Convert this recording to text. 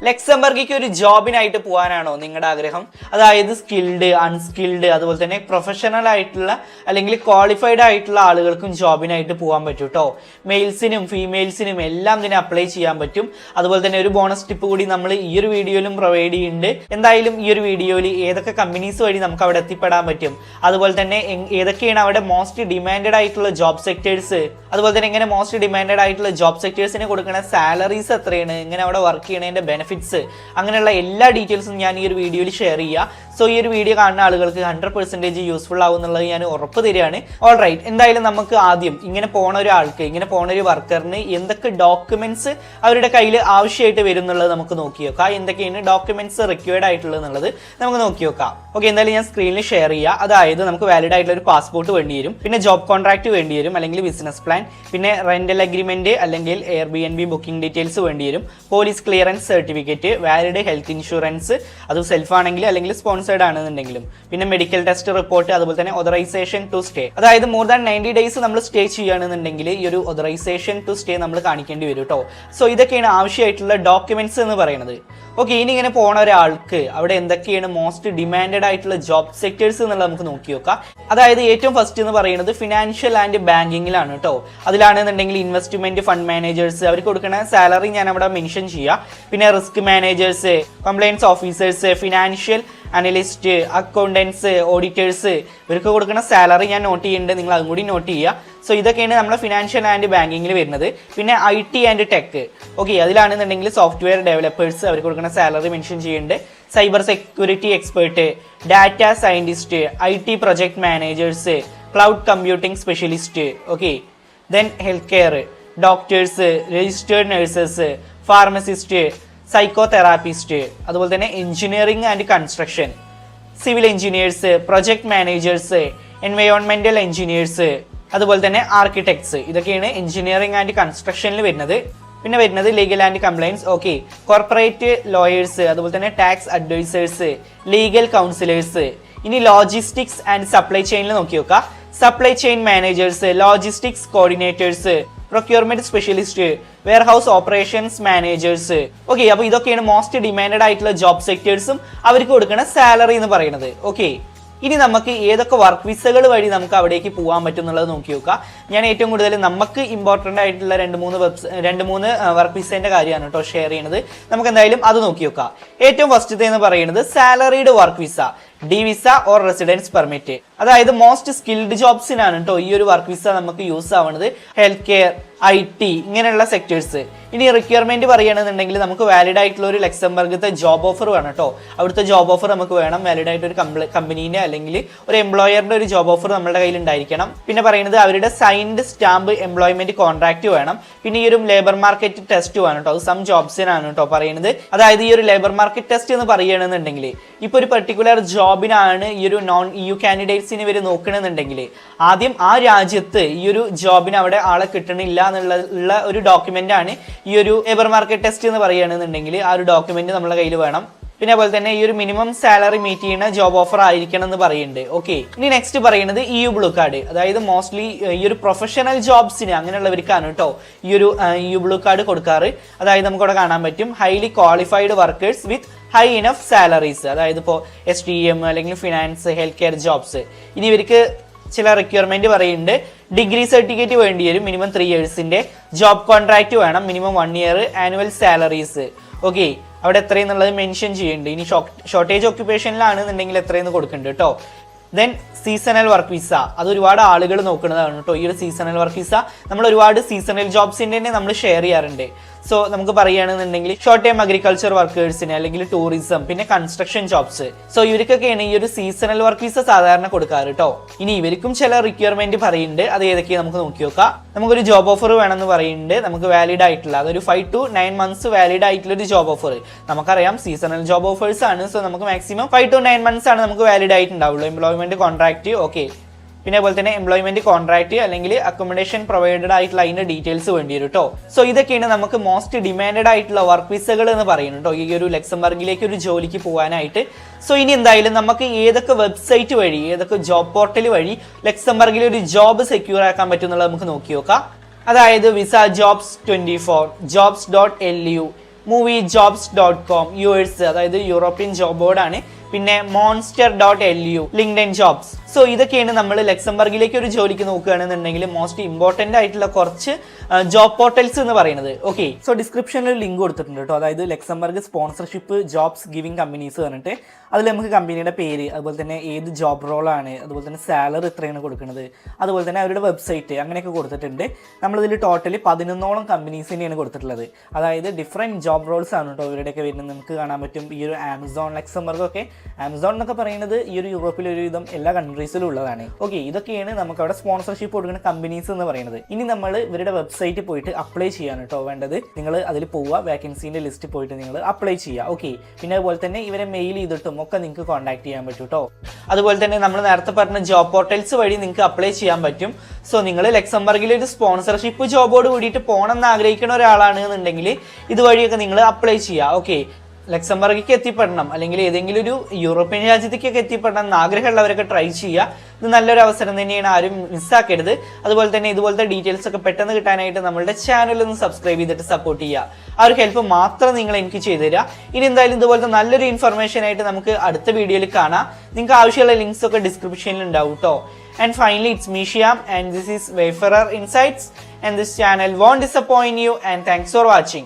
ലക്സംബർഗിക്ക് ഒരു ജോബിനായിട്ട് പോകാനാണോ നിങ്ങളുടെ ആഗ്രഹം? അതായത് സ്കിൽഡ്, അൺസ്കിൽഡ്, അതുപോലെ തന്നെ പ്രൊഫഷണൽ ആയിട്ടുള്ള അല്ലെങ്കിൽ ക്വാളിഫൈഡ് ആയിട്ടുള്ള ആളുകൾക്കും ജോബിനായിട്ട് പോകാൻ പറ്റും കേട്ടോ. മെയിൽസിനും ഫീമെയിൽസിനും എല്ലാം ഇതിനെ അപ്ലൈ ചെയ്യാൻ പറ്റും. അതുപോലെ തന്നെ ഒരു ബോണസ് ടിപ്പ് കൂടി നമ്മൾ ഈ ഒരു വീഡിയോയിലും പ്രൊവൈഡ് ചെയ്യുന്നുണ്ട്. എന്തായാലും ഈ ഒരു വീഡിയോയിൽ ഏതൊക്കെ കമ്പനീസ് വഴി നമുക്ക് അവിടെ എത്തിപ്പെടാൻ പറ്റും, അതുപോലെ തന്നെ ഏതൊക്കെയാണ് അവിടെ മോസ്റ്റ് ഡിമാൻഡഡ് ആയിട്ടുള്ള ജോബ് സെക്ടേഴ്സ്, അതുപോലെ തന്നെ എങ്ങനെ മോസ്റ്റ് ഡിമാൻഡഡ് ആയിട്ടുള്ള ജോബ് സെക്ടേഴ്സിന് കൊടുക്കുന്ന സാലറീസ് എത്രയാണ്, എങ്ങനെ അവിടെ വർക്ക് ചെയ്യണതിന്റെ ബെനിഫിറ്റ്സ്, അങ്ങനെയുള്ള എല്ലാ ഡീറ്റെയിൽസും ഞാൻ ഈ ഒരു വീഡിയോയിൽ ഷെയർ ചെയ്യാം. സോ ഈ ഒരു വീഡിയോ കാണുന്ന ആളുകൾക്ക് 100% യൂസ്ഫുൾ ആവും എന്നുള്ളത് ഞാൻ ഉറപ്പ് തരികയാണ്. ഓൾ റൈറ്റ്, എന്തായാലും നമുക്ക് ആദ്യം ഇങ്ങനെ പോണ ഒരാൾക്ക്, ഇങ്ങനെ പോണ ഒരു വർക്കറിന് എന്തൊക്കെ ഡോക്യുമെന്റ്സ് അവരുടെ കയ്യിൽ ആവശ്യമായിട്ട് വരും എന്നുള്ളത് നമുക്ക് നോക്കി നോക്കാം. എന്തൊക്കെയാണ് ഡോക്യുമെന്റ്സ് റിക്വയർഡ് ആയിട്ടുള്ളത് എന്നുള്ളത് നമുക്ക് നോക്കി നോക്കാം. ഓക്കെ, എന്തായാലും ഞാൻ സ്ക്രീനിൽ ഷെയർ ചെയ്യാം. അതായത് നമുക്ക് വാലിഡ് ആയിട്ടുള്ള ഒരു പാസ്പോർട്ട് വേണ്ടി വരും, പിന്നെ ജോബ് കോൺട്രാക്ട് വേണ്ടി വരും അല്ലെങ്കിൽ ബിസിനസ് പ്ലാൻ, പിന്നെ റെന്റൽ അഗ്രിമെന്റ് അല്ലെങ്കിൽ Airbnb ബുക്കിംഗ് ഡീറ്റെയിൽസ് വേണ്ടി വരും, police clearance certificate, valid health insurance, അത് സെൽഫ് ആണെങ്കിൽ അല്ലെങ്കിൽ സ്പോൺസേർഡ് ആണെന്നുണ്ടെങ്കിലും, പിന്നെ മെഡിക്കൽ ടെസ്റ്റ് റിപ്പോർട്ട്, അതുപോലെ തന്നെ ഓതറൈസേഷൻ ടു സ്റ്റേ. അതായത് മോർ ദാൻ 90 ഡേയ്സ് നമ്മൾ സ്റ്റേ ചെയ്യുകയാണെന്നുണ്ടെങ്കിൽ ഈ ഒരു ഓതറൈസേഷൻ ടു സ്റ്റേ നമ്മൾ കാണിക്കേണ്ടി വരും കേട്ടോ. സോ ഇതൊക്കെയാണ് ആവശ്യമായിട്ടുള്ള ഡോക്യുമെന്റ്സ് എന്ന് പറയുന്നത്. ഓക്കെ, ഇനി ഇങ്ങനെ പോണ ഒരാൾക്ക് അവിടെ എന്തൊക്കെയാണ് മോസ്റ്റ് ഡിമാൻഡഡ് ആയിട്ടുള്ള ജോബ് സെക്ടേഴ്സ് എന്നുള്ളത് നമുക്ക് നോക്കി നോക്കാം. അതായത് ഏറ്റവും ഫസ്റ്റ് എന്ന് പറയുന്നത് ഫിനാൻഷ്യൽ ആൻഡ് ബാങ്കിങ്ങിലാണ് കേട്ടോ. അതിലാണെന്നുണ്ടെങ്കിൽ ഇൻവെസ്റ്റ്മെന്റ് ഫണ്ട് മാനേജേഴ്സ്, അവർക്ക് കൊടുക്കുന്ന സാലറി ഞാൻ അവിടെ മെൻഷൻ ചെയ്യാം. പിന്നെ risk managers, compliance officers, financial analyst, accountants, auditors, ഇവർക്ക് കൊടുക്കുന്ന സാലറി ഞാൻ നോട്ട് ചെയ്യുന്നുണ്ട്, നിങ്ങൾ അതും കൂടി നോട്ട് ചെയ്യുക. സോ ഇതൊക്കെയാണ് നമ്മുടെ ഫിനാൻഷ്യൽ ആൻഡ് ബാങ്കിങ്ങിൽ വരുന്നത്. പിന്നെ IT ആൻഡ് ടെക്, ഓക്കെ, അതിലാണെന്നുണ്ടെങ്കിൽ സോഫ്റ്റ്വെയർ ഡെവലപ്പേഴ്സ്, അവർക്ക് കൊടുക്കുന്ന സാലറി മെൻഷൻ ചെയ്യുന്നുണ്ട്. Cyber security expert, data scientist, IT project managers, cloud computing specialist, okay, then health care, doctors, registered nurses, pharmacist, psychotherapist, അതുപോലെ തന്നെ engineering and construction, civil engineers, project managers, എൻവയോൺമെന്റൽ engineers, അതുപോലെ തന്നെ architects. ഇതൊക്കെയാണ് engineering and കൺസ്ട്രക്ഷനിൽ വരുന്നത്. പിന്നെ വരുന്നത് legal and compliance, okay, corporate lawyers, അതുപോലെ തന്നെ ടാക്സ് അഡ്വൈസേഴ്സ്, ലീഗൽ കൗൺസിലേഴ്സ്. ഇനി ലോജിസ്റ്റിക്സ് ആൻഡ് സപ്ലൈ ചെയിനിൽ നോക്കി നോക്കുക. Supply chain managers, logistics coordinators, procurement specialist, warehouse operations managers. Okay, അപ്പോൾ ഇതൊക്കെയാണ് മോസ്റ്റ് ഡിമാൻഡഡ് ആയിട്ടുള്ള ജോബ് സെക്ടേഴ്സും അവർക്ക് കൊടുക്കുന്ന സാലറി എന്ന് പറയുന്നത്. ഓക്കെ, ഇനി നമുക്ക് ഏതൊക്കെ വർക്ക് വിസകൾ വഴി നമുക്ക് അവിടേക്ക് പോകാൻ പറ്റും എന്നുള്ളത് നോക്കി നോക്കാം. ഞാൻ ഏറ്റവും കൂടുതൽ നമുക്ക് ഇമ്പോർട്ടൻ്റ് ആയിട്ടുള്ള രണ്ട് മൂന്ന് വർക്ക് വിസേന്റെ കാര്യമാണ് കേട്ടോ ഷെയർ ചെയ്യുന്നത്. നമുക്ക് എന്തായാലും അത് നോക്കി നോക്കാം. ഏറ്റവും ഫസ്റ്റത്തെ എന്ന് പറയുന്നത് salaried work visa, D visa or residence permit. അതായത് മോസ്റ്റ് സ്കിൽഡ് ജോബ്സിനാണ് കേട്ടോ ഈ ഒരു വർക്ക് വിസ നമുക്ക് യൂസ് ആവുന്നത്. ഹെൽത്ത് കെയർ, IT, ഇങ്ങനെയുള്ള സെക്ടേഴ്സ്. ഇനി റിക്വയർമെന്റ് പറയുകയാണെന്നുണ്ടെങ്കിൽ നമുക്ക് വാലിഡ് ആയിട്ടുള്ള ഒരു ലക്സംബർഗത്തെ ജോബ് ഓഫർ വേണം കേട്ടോ. അവിടുത്തെ ജോബ് ഓഫർ നമുക്ക് വേണം. വാലിഡ് ആയിട്ട് ഒരു കമ്പനീന്റെ അല്ലെങ്കിൽ ഒരു എംപ്ലോയറിന്റെ ഒരു ജോബ് ഓഫർ നമ്മുടെ കയ്യിൽ ഉണ്ടായിരിക്കണം. പിന്നെ പറയുന്നത് അവരുടെ സൈൻഡ് സ്റ്റാമ്പ് എംപ്ലോയ്മെന്റ് കോൺട്രാക്ട് വേണം. പിന്നെ ഈ ഒരു ലേബർ മാർക്കറ്റ് ടെസ്റ്റ് വേണം കേട്ടോ. അത് സം ജോബ്സിനാണ് കേട്ടോ പറയുന്നത്. അതായത് ഈ ഒരു ലേബർ മാർക്കറ്റ് ടെസ്റ്റ് എന്ന് പറയുകയാണെന്നുണ്ടെങ്കിൽ ഇപ്പൊ ഒരു പെർട്ടിക്കുലർ ജോബിനാണ് ഈ ഒരു നോൺ EU കാൻഡിഡേറ്റ്സിന് ഇവർ നോക്കണമെന്നുണ്ടെങ്കിൽ ആദ്യം ആ രാജ്യത്ത് ഈ ഒരു ജോബിന് അവിടെ ആളെ കിട്ടണില്ല എന്നുള്ള ഒരു ഡോക്യുമെന്റ് ആണ് ഈ ഒരു ലേബർ മാർക്കറ്റ് ടെസ്റ്റ് എന്ന് പറയുകയാണെന്നുണ്ടെങ്കിൽ ആ ഒരു ഡോക്യുമെന്റ് നമ്മുടെ കയ്യിൽ വേണം. പിന്നെ അതുപോലെ തന്നെ ഈ ഒരു മിനിമം സാലറി മീറ്റ് ചെയ്യുന്ന ജോബ് ഓഫർ ആയിരിക്കണം എന്ന് പറയുന്നുണ്ട്. ഓക്കെ, ഇനി നെക്സ്റ്റ് പറയുന്നത് EU ബ്ലൂ കാർഡ്. അതായത് മോസ്റ്റ്ലി ഈ ഒരു പ്രൊഫഷണൽ ജോബ്സിന് അങ്ങനെയുള്ളവർക്കാണ് കേട്ടോ ഈ ഒരു EU ബ്ലൂ കാർഡ് കൊടുക്കാറ്. അതായത് നമുക്ക് ഇവിടെ കാണാൻ പറ്റും highly qualified workers with high enough salaries. അതായത് ഇപ്പോൾ STM അല്ലെങ്കിൽ ഫിനാൻസ്, ഹെൽത്ത് കെയർ ജോബ്സ്. ഇനി ഇവർക്ക് ചില റിക്വയർമെന്റ് പറയുന്നുണ്ട്. ഡിഗ്രി സർട്ടിഫിക്കറ്റ് വേണ്ടി വരും, മിനിമം 3 ഇയേഴ്സിന്റെ ജോബ് കോൺട്രാക്ട് വേണം, minimum 1 year, annual salaries. Okay, അവിടെ എത്രയെന്നുള്ളത് മെൻഷൻ ചെയ്യുന്നുണ്ട്. ഇനി ഷോർട്ടേജ് ഓക്യുപ്പേഷനിലാണെന്നുണ്ടെങ്കിൽ എത്രയെന്ന് കൊടുക്കുന്നുണ്ട് കേട്ടോ. ദെൻ സീസണൽ വർക്ക് വിസ, അത് ഒരുപാട് ആളുകൾ നോക്കുന്നതാണ് കേട്ടോ. ഈ ഒരു സീസണൽ വർക്ക് വിസ നമ്മൾ ഒരുപാട് സീസണൽ ജോബ്സിന്റെ തന്നെ നമ്മൾ ഷെയർ ചെയ്യാറുണ്ട്. സോ നമുക്ക് പറയുകയാണെന്നുണ്ടെങ്കിൽ ഷോർട്ട് ടൈം അഗ്രികൾച്ചർ വർക്കേഴ്സിന് അല്ലെങ്കിൽ ടൂറിസം, പിന്നെ കൺസ്ട്രക്ഷൻ ജോബ്സ്. സോ ഇവർക്കൊക്കെയാണ് ഈ ഒരു സീസണൽ വർക്ക് വിസ സാധാരണ കൊടുക്കാറ് കേട്ടോ. ഇനി ഇവർക്കും ചില റിക്വയർമെന്റ് പറയുന്നുണ്ട്. അത് ഏതൊക്കെയാണ് നമുക്ക് നോക്കി നോക്കാം. നമുക്കൊരു ജോബ് ഓഫർ വേണമെന്ന് പറയുന്നുണ്ട്. നമുക്ക് വാലിഡ് ആയിട്ടുള്ള അതൊരു 5 to 9 months വാലിഡ് ആയിട്ടുള്ള ഒരു ജോബ് ഓഫർ. നമുക്കറിയാം സീസണൽ ജോബ് ഓഫേഴ്സ് ആണ്. സോ നമുക്ക് മാക്സിമം 5 to 9 months ആണ് നമുക്ക് വാലിഡ് ആയിട്ടുണ്ടാവുള്ളൂ. എംപ്ലോയ്മെന്റ് കോൺട്രാക്ട്, ഓക്കെ, പിന്നെ അതുപോലെ തന്നെ എംപ്ലോയ്മെന്റ് കോൺട്രാക്ട് അല്ലെങ്കിൽ അക്കോമഡേഷൻ പ്രൊവൈഡഡ് ആയിട്ടുള്ള അതിന്റെ ഡീറ്റെയിൽസ് വേണ്ടി വരും കേട്ടോ. സോ ഇതൊക്കെയാണ് നമുക്ക് മോസ്റ്റ് ഡിമാൻഡഡ് ആയിട്ടുള്ള വർക്ക് വിസകൾ എന്ന് പറയുന്നത് കേട്ടോ ഈ ഒരു ലക്സംബർഗിലേക്ക് ഒരു ജോലിക്ക് പോകാനായിട്ട്. സോ ഇനി എന്തായാലും നമുക്ക് ഏതൊക്കെ വെബ്സൈറ്റ് വഴി, ഏതൊക്കെ ജോബ് പോർട്ടൽ വഴി ലക്സംബർഗിൽ ഒരു ജോബ് സെക്യൂർ ആക്കാൻ പറ്റും എന്നുള്ളത് നമുക്ക് നോക്കി നോക്കാം. അതായത് visa jobs 24, jobs.lu, moviejobs.com, US അതായത് യൂറോപ്യൻ ജോബ് ബോർഡാണ്, പിന്നെ monster.lu, ലിങ്ക്ഡ്ഇൻ ജോബ്സ്. സോ ഇതൊക്കെയാണ് നമ്മൾ ലക്സംബർഗിലേക്ക് ഒരു ജോലിക്ക് നോക്കുകയാണെന്നുണ്ടെങ്കിൽ മോസ്റ്റ് ഇമ്പോർട്ടൻ്റ് ആയിട്ടുള്ള കുറച്ച് ജോബ് പോർട്ടൽസ് എന്ന് പറയുന്നത്. ഓക്കെ, സോ ഡിസ്ക്രിപ്ഷനിൽ ലിങ്ക് കൊടുത്തിട്ടുണ്ട് കേട്ടോ. അതായത് Luxembourg sponsorship jobs giving companies പറഞ്ഞിട്ട് അതിൽ നമുക്ക് കമ്പനിയുടെ പേര്, അതുപോലെ തന്നെ ഏത് ജോബ് റോളാണ്, അതുപോലെ തന്നെ സാലറി എത്രയാണ് കൊടുക്കുന്നത്, അതുപോലെ തന്നെ അവരുടെ വെബ്സൈറ്റ് അങ്ങനെയൊക്കെ കൊടുത്തിട്ടുണ്ട്. നമ്മളിതിൽ ടോട്ടലി 11ഓളം കമ്പനീസിനെയാണ് കൊടുത്തിട്ടുള്ളത്. അതായത് ഡിഫറെൻറ്റ് ജോബ് റോൾസ് ആണ് കേട്ടോ ഇവരുടെയൊക്കെ വരുന്നത്. നമുക്ക് കാണാൻ പറ്റും ഈ ഒരു ആമസോൺ ലക്സംബർഗൊക്കെ. ആമസോൺ എന്നൊക്കെ പറയുന്നത് ഈ ഒരു യൂറോപ്പിലെ ഒരു വിധം എല്ലാ കൺട്രീസിലും ഉള്ളതാണ്. ഓക്കെ, ഇതൊക്കെയാണ് നമുക്ക് അവിടെ സ്പോൺസർഷിപ്പ് കൊടുക്കുന്ന കമ്പനീസ് എന്ന് പറയുന്നത്. ഇനി നമ്മൾ ഇവരുടെ വെബ്സൈറ്റിൽ പോയിട്ട് അപ്ലൈ ചെയ്യാൻ കേട്ടോ വേണ്ടത്. നിങ്ങൾ അതിൽ പോവുക, വേക്കൻസീൻ്റെ ലിസ്റ്റ് പോയിട്ട് നിങ്ങൾ അപ്ലൈ ചെയ്യുക. ഓക്കെ, പിന്നെ അതുപോലെ തന്നെ ഇവരെ മെയിൽ ചെയ്തിട്ടും ഒക്കെ നിങ്ങൾക്ക് കോൺടാക്ട് ചെയ്യാൻ പറ്റും കേട്ടോ. അതുപോലെ തന്നെ നമ്മൾ നേരത്തെ പറഞ്ഞ ജോബ് പോർട്ടൽസ് വഴി നിങ്ങൾക്ക് അപ്ലൈ ചെയ്യാൻ പറ്റും. സോ നിങ്ങൾ ലക്സംബർഗിൽ ഒരു സ്പോൺസർഷിപ്പ് ജോബോട് കൂടിയിട്ട് പോകണം എന്ന് ആഗ്രഹിക്കുന്ന ഒരാളാണ് എന്നുണ്ടെങ്കിൽ ഇതുവഴിയൊക്കെ നിങ്ങൾ അപ്ലൈ ചെയ്യുക. ഓക്കെ, ലക്സംബർഗിലേക്ക് എത്തിപ്പെടണം അല്ലെങ്കിൽ ഏതെങ്കിലും ഒരു യൂറോപ്യൻ രാജ്യത്തേക്കൊക്കെ എത്തിപ്പെടണം എന്ന് ആഗ്രഹമുള്ളവരൊക്കെ ട്രൈ ചെയ്യുക. ഇത് നല്ലൊരു അവസരം തന്നെയാണ്, ആരും മിസ്സാക്കരുത്. അതുപോലെ തന്നെ ഇതുപോലത്തെ ഡീറ്റെയിൽസ് ഒക്കെ പെട്ടെന്ന് കിട്ടാനായിട്ട് നമ്മളുടെ ചാനൽ ഒന്ന് സബ്സ്ക്രൈബ് ചെയ്തിട്ട് സപ്പോർട്ട് ചെയ്യുക. ആ ഒരു ഹെൽപ്പ് മാത്രം നിങ്ങൾ എനിക്ക് ചെയ്തു തരിക. ഇനി എന്തായാലും ഇതുപോലത്തെ നല്ലൊരു ഇൻഫർമേഷൻ ആയിട്ട് നമുക്ക് അടുത്ത വീഡിയോയിൽ കാണാം. നിങ്ങൾക്ക് ആവശ്യമുള്ള ലിങ്ക്സ് ഒക്കെ ഡിസ്ക്രിപ്ഷനിൽ ഉണ്ടാവും കേട്ടോ. And finally, it's me Shyam and this is Wayfarer Insights, and this channel won't disappoint you, and thanks for watching.